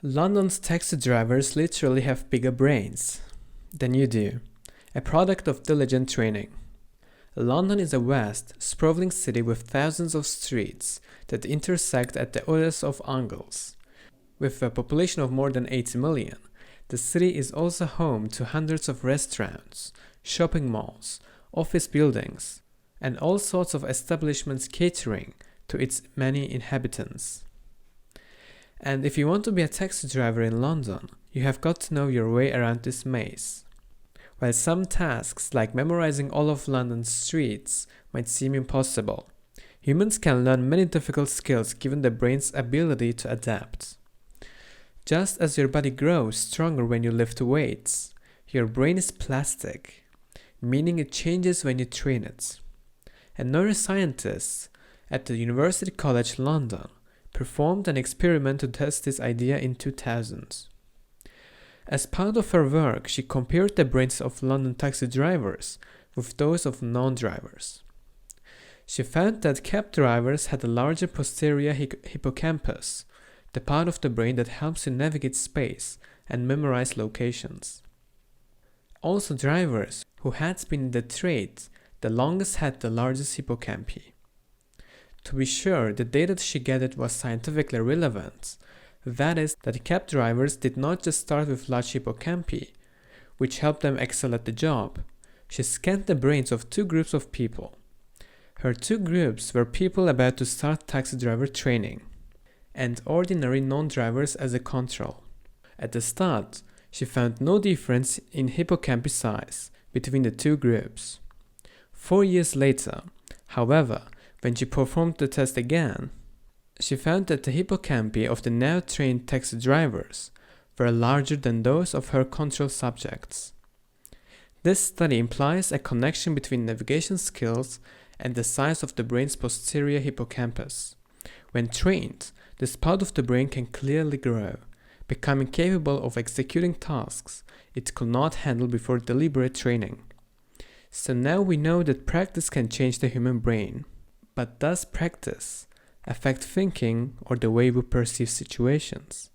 London's taxi drivers literally have bigger brains than you do, a product of diligent training. London is a vast, sprawling city with thousands of streets that intersect at the oddest of angles. With a population of more than 80 million, the city is also home to hundreds of restaurants, shopping malls, office buildings, and all sorts of establishments catering to its many inhabitants. And if you want to be a taxi driver in London, you have got to know your way around this maze. While some tasks like memorizing all of London's streets might seem impossible, humans can learn many difficult skills given the brain's ability to adapt. Just as your body grows stronger when you lift weights, your brain is plastic, meaning it changes when you train it. And neuroscientists at the University College London performed an experiment to test this idea in 2000. As part of her work, she compared the brains of London taxi drivers with those of non-drivers. She found that cab drivers had a larger posterior hippocampus, the part of the brain that helps you navigate space and memorize locations. Also, drivers who had been in the trade the longest had the largest hippocampi. To be sure, the data she gathered was scientifically relevant. That is, that cab drivers did not just start with large hippocampi, which helped them excel at the job. She scanned the brains of two groups of people. Her two groups were people about to start taxi driver training, and ordinary non-drivers as a control. At the start, she found no difference in hippocampi size between the two groups. 4 years later, however, when she performed the test again, she found that the hippocampi of the now trained taxi drivers were larger than those of her control subjects. This study implies a connection between navigation skills and the size of the brain's posterior hippocampus. When trained, this part of the brain can clearly grow, becoming capable of executing tasks it could not handle before deliberate training. So now we know that practice can change the human brain. But does practice affect thinking or the way we perceive situations?